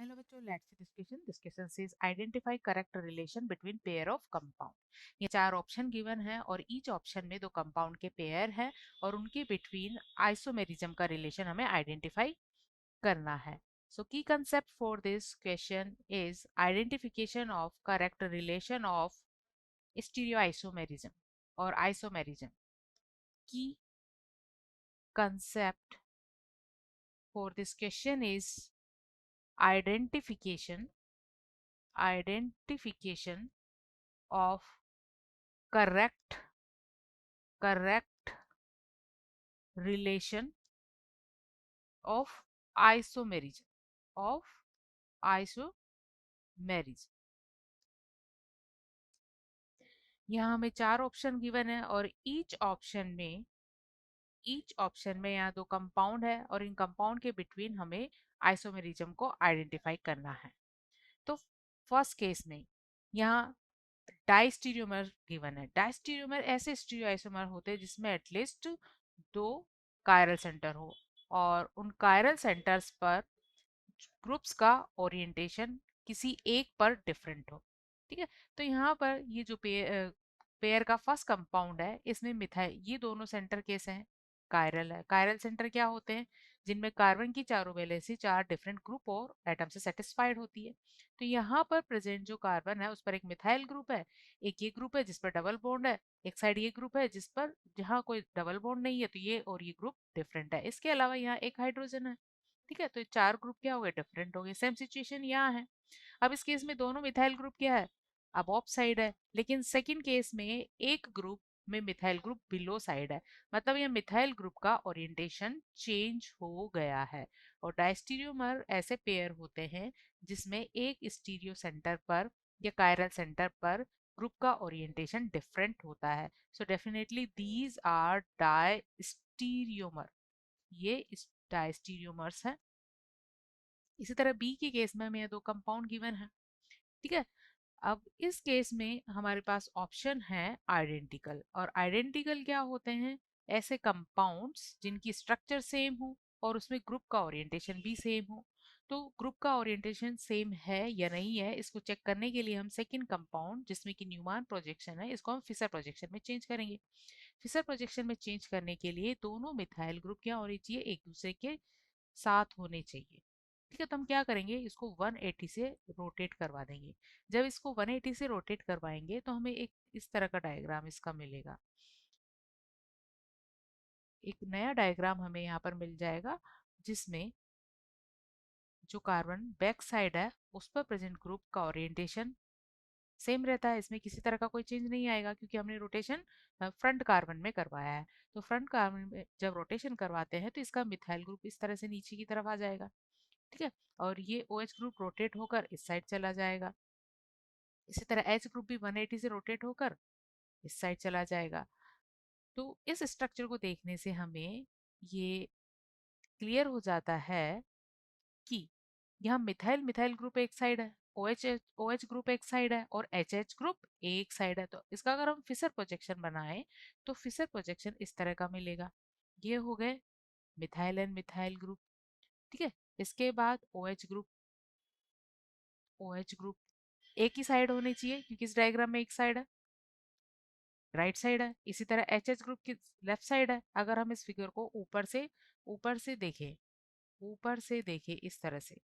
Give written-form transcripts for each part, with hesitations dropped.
Hello बच्चों, let's see this question. This question says identify correct relation between pair of compound. ये चार option given है और each option में दो कंपाउंड के पेयर है और उनके बिटवीन आइसोमेरिज्म का रिलेशन हमें आइडेंटिफाई करना है. So key concept for this question is identification of correct relation of stereoisomerism or isomerism. Key concept for this question is identification of correct relation of isomerism of isomerism. यहाँ हमें चार option given है और each option में यहाँ दो compound है और इन कंपाउंड के बिटवीन हमें आइसोमेरिज्म को आइडेंटिफाई करना है. तो फर्स्ट केस में यहाँ डाइस्टीरियोमर गिवन है. डाइस्टीरियोमर ऐसे स्टीरियोआइसोमर होते हैं जिसमें एटलीस्ट दो कायरल सेंटर हो और उन कायरल सेंटर्स पर ग्रुप्स का ओरिएंटेशन किसी एक पर डिफरेंट हो. ठीक है, तो यहाँ पर ये जो पेयर का फर्स्ट कंपाउंड है इसमें मिथाइल, ये दोनों सेंटर कैसे हैं, कायरल है. कायरल सेंटर क्या होते हैं, जिनमें कार्बन की चारों वैलेंसी चार डिफरेंट ग्रुप और एटम से सेटिस्फाइड होती है. तो यहाँ पर प्रेजेंट जो कार्बन है उस पर एक मिथाइल ग्रुप है, एक ये ग्रुप है जिस पर डबल बॉन्ड है, एक साइड ये ग्रुप है जिस पर जहाँ कोई डबल बॉन्ड नहीं है, तो ये और ये ग्रुप डिफरेंट है. इसके अलावा यहाँ एक हाइड्रोजन है. ठीक है, तो ये चार ग्रुप क्या हो गए, डिफरेंट हो गए. सेम सिचुएशन यहाँ है. अब इस केस में दोनों मिथाइल ग्रुप क्या है, अब ऑफ साइड है. लेकिन सेकंड केस में एक ग्रुप में मिथाइल ग्रुप बिलो साइड है, मतलब ये मिथाइल ग्रुप का ओरिएंटेशन चेंज हो गया है. और डायस्टीरियोमर ऐसे पेयर होते हैं जिसमें एक स्टीरियो सेंटर पर या कायरल सेंटर पर ग्रुप का ओरिएंटेशन डिफरेंट होता है. So definitely these are diastereomer, ये डायस्टीरियोमर्स हैं. इसी तरह बी के केस में हमें दो कंपाउंड गिवन है. ठीक है, अब इस केस में हमारे पास ऑप्शन है आइडेंटिकल. और आइडेंटिकल क्या होते हैं, ऐसे कंपाउंड्स जिनकी स्ट्रक्चर सेम हो और उसमें ग्रुप का ओरिएंटेशन भी सेम हो. तो ग्रुप का ओरिएंटेशन सेम है या नहीं है इसको चेक करने के लिए हम सेकंड कंपाउंड जिसमें कि न्यूमैन प्रोजेक्शन है इसको हम फिशर प्रोजेक्शन में चेंज करेंगे. फिशर प्रोजेक्शन में चेंज करने के लिए दोनों मिथाइल ग्रुप क्या होने चाहिए, एक दूसरे के साथ होने चाहिए. ठीक है, तो हम क्या करेंगे, इसको 180 से रोटेट करवा देंगे. जब इसको 180 से रोटेट करवाएंगे तो हमें एक इस तरह का डायग्राम इसका मिलेगा. एक नया डायग्राम हमें यहाँ पर मिल जाएगा जिसमें जो कार्बन बैक साइड है उस पर प्रेजेंट ग्रुप का ओरिएंटेशन सेम रहता है. इसमें किसी तरह का कोई चेंज नहीं आएगा क्योंकि हमने रोटेशन फ्रंट कार्बन में करवाया है. तो फ्रंट कार्बन में जब रोटेशन करवाते हैं तो इसका मिथाइल ग्रुप इस तरह से नीचे की तरफ आ जाएगा. ठीक है, और ये OH ग्रुप रोटेट होकर इस साइड चला जाएगा. इसी तरह H ग्रुप भी 180 से रोटेट होकर इस साइड चला जाएगा. तो इस स्ट्रक्चर को देखने से हमें ये क्लियर हो जाता है कि यहाँ मिथाइल मिथाइल ग्रुप एक साइड है, OH ग्रुप एक साइड है और HH ग्रुप एक साइड है. तो इसका अगर हम फिशर प्रोजेक्शन बनाएं तो फिशर प्रोजेक्शन इस तरह का मिलेगा. ये हो गए मिथाइल एंड मिथाइल ग्रुप. ठीक है, इसके बाद OH ग्रुप एक ही साइड होनी चाहिए क्योंकि इस डायग्राम में एक साइड है, राइट साइड है. इसी तरह HH ग्रुप की लेफ्ट साइड है. अगर हम इस फिगर को ऊपर से देखें इस तरह से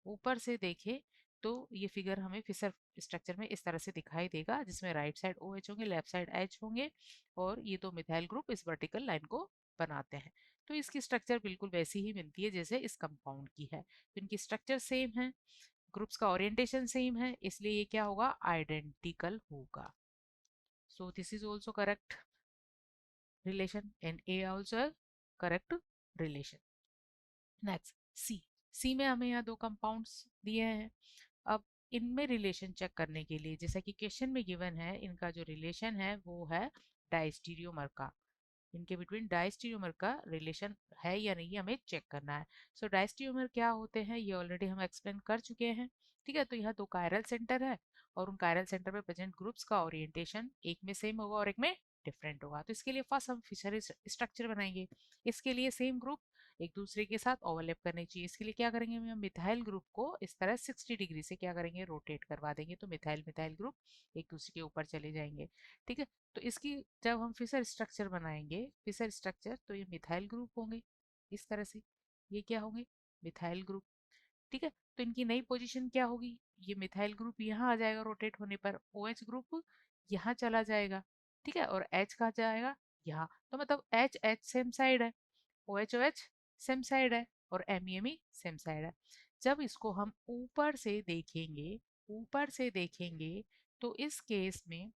ऊपर से देखें तो ये फिगर हमें फिशर स्ट्रक्चर में इस तरह से दिखाई देगा जिसमें राइट साइड OH होंगे, लेफ्ट साइड H होंगे और ये दो मिथाइल ग्रुप इस वर्टिकल लाइन को बनाते हैं. तो इसकी स्ट्रक्चर बिल्कुल वैसी ही मिलती है जैसे इस कंपाउंड की है. तो इनकी स्ट्रक्चर सेम है, ग्रुप्स का ओरिएंटेशन सेम है, इसलिए ये क्या होगा, आइडेंटिकल होगा. So this is also correct relation and A also a correct relation. Next C में हमें यहाँ दो कंपाउंड्स दिए हैं. अब इनमें रिलेशन चेक करने के लिए जैसा कि क्वेश्चन में गिवन है, इनका जो रिलेशन है वो है डायस्टीरियोमर का. इनके बिटवीन डायस्टीरियोमर का रिलेशन है या नहीं हमें चेक करना है. सो डायस्टीरियोमर क्या होते हैं ये ऑलरेडी हम एक्सप्लेन कर चुके हैं. ठीक है, तो यहाँ दो कायरल सेंटर है और उन कायरल सेंटर पे प्रेजेंट ग्रुप्स का ओरिएंटेशन एक में सेम होगा और एक में डिफरेंट होगा. तो इसके लिए फर्स्ट हम फिशर स्ट्रक्चर बनाएंगे. इसके लिए सेम ग्रुप एक दूसरे के साथ ओवरलैप करने चाहिए। इसके लिए क्या करेंगे, हम मिथाइल ग्रुप को इस तरह 60 डिग्री से क्या करेंगे, रोटेट करवा देंगे, तो मिथाइल मिथाइल ग्रुप एक दूसरे के ऊपर चले जाएंगे। ठीक है, तो इसकी जब हम फिशर स्ट्रक्चर बनाएंगे, फिशर स्ट्रक्चर, तो ये मिथाइल ग्रुप होंगे इस तरह से, ये क्या होंगे, मिथाइल ग्रुप। ठीक है, तो इनकी नई पोजीशन क्या होगी, ये मिथाइल ग्रुप यहाँ आ जाएगा रोटेट होने पर, OH ग्रुप यहाँ चला जाएगा। ठीक है, और H कहाँ जाएगा, यहाँ, तो मतलब H H सेम साइड है, OH OH सेम साइड है, और MEME सेम साइड है। जब इसको हम ऊपर से देखेंगे, ऊपर से देखेंगे, तो इस केस में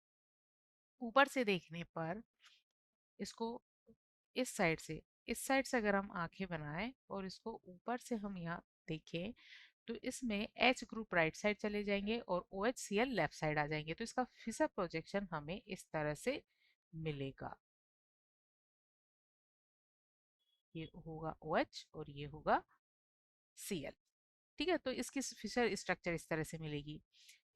ऊपर से देखने पर इसको इस साइड से अगर हम आंखें बनाएं और इसको ऊपर से हम यहाँ देखें, तो इसमें H ग्रुप राइट साइड चले जाएंगे और OHCl लेफ्ट साइड आ जाएंगे। तो इसका फिशर प्रोजेक्शन हमें इस तरह से मिलेगा, ये होगा OH और ये होगा Cl। ठीक है, तो इसकी फिशर स्ट्रक्चर इस तरह से मिलेगी।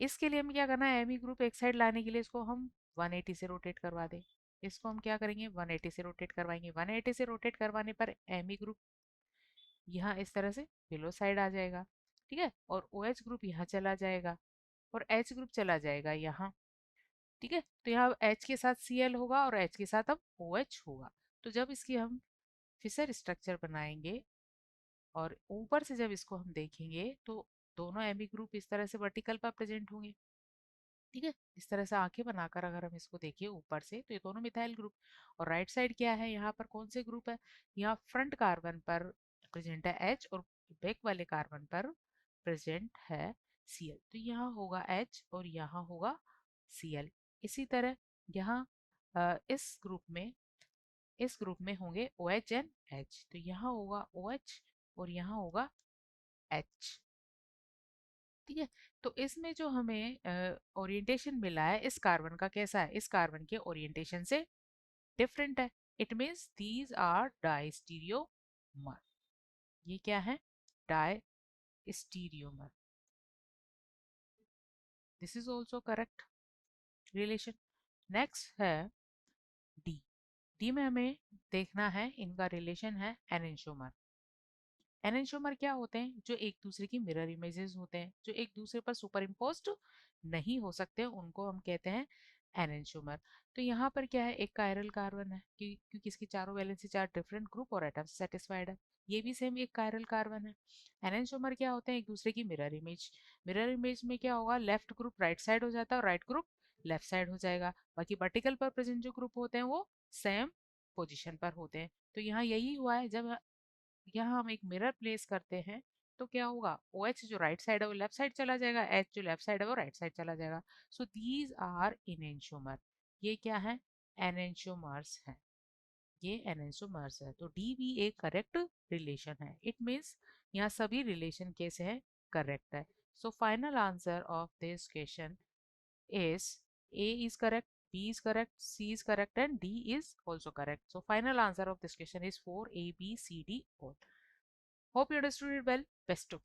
इसके लिए हमें क्या करना है, Me ग्रुप एक साइड लाने के लिए इसको हम 180 से रोटेट करवा दें। इसको हम क्या करेंगे, 180 से रोटेट करवाएंगे। 180 से रोटेट करवाने पर Me ग्रुप यहाँ इस तरह से बिलो साइड आ जाएगा। ठीक है, और OH ग्रुप यहाँ चला जाएगा और H ग्रुप चला जाएगा यहाँ। ठीक है, तो यहाँ H के साथ Cl होगा और H के साथ अब OH होगा। तो जब इसकी हम फिशर स्ट्रक्चर बनाएंगे और ऊपर से जब इसको हम देखेंगे, तो दोनों Me ग्रुप इस तरह से वर्टिकल पर प्रेजेंट होंगे। ठीक है, इस तरह से आंखें बनाकर अगर हम इसको देखें ऊपर से, तो ये दोनों मिथाइल ग्रुप। और राइट साइड क्या है, यहाँ पर कौन से ग्रुप है, यहाँ फ्रंट कार्बन पर प्रेजेंट है H और बैक वाले कार्बन पर प्रेजेंट है Cl। तो यहाँ होगा H और यहाँ होगा Cl। इसी तरह यहाँ इस ग्रुप में होंगे OH एंड H, तो यहाँ होगा OH और यहाँ होगा H। ठीक है, तो इसमें जो हमें ओरिएंटेशन मिला है इस कार्बन का, कैसा है, इस कार्बन के ओरिएंटेशन से डिफरेंट है। It means these are diastereomer. ये क्या है, diastereomer. This is also correct relation. Next है डी। डी में हमें देखना है, इनका रिलेशन है एनेंटियोमर। एनेंटियोमर क्या होते हैं, जो एक दूसरे की मिरर इमेजेस होते हैं, जो एक दूसरे पर सुपर इम्पोज्ड नहीं हो सकते, उनको हम कहते हैं एनेंटियोमर। तो यहाँ पर क्या है, एक कायरल कार्बन है, क्योंकि इसकी चारों वैलेंसी चार डिफरेंट ग्रुप और एटम सेटिस्फाइड है। ये भी सेम एक कायरल कार्बन है। एनेंटियोमर क्या होते हैं, एक दूसरे की मिरर इमेज। मिरर इमेज में क्या होगा, लेफ्ट ग्रुप राइट साइड हो जाता है और राइट ग्रुप लेफ्ट साइड हो जाएगा। बाकी वर्टिकल पर प्रेजेंट जो ग्रुप होते हैं वो सेम पोजिशन पर होते हैं। तो यहाँ यही हुआ है, जब यहाँ हम एक मिरर प्लेस करते हैं, तो क्या होगा, OH जो राइट साइड है वो लेफ्ट साइड चला जाएगा, H जो लेफ्ट साइड है वो राइट साइड चला जाएगा। So these are enantiomer. ये क्या है, एनेंटियोमर्स हैं, ये एनेंटियोमर्स है। तो डी भी एक करेक्ट रिलेशन है। इट मीन्स यहाँ सभी रिलेशन कैसे हैं, करेक्ट है। So final answer of this question is A is correct, B is correct, C is correct, and D is also correct. So final answer of this question is 4 A, B, C, D all. Hope you understood it well. Best of luck.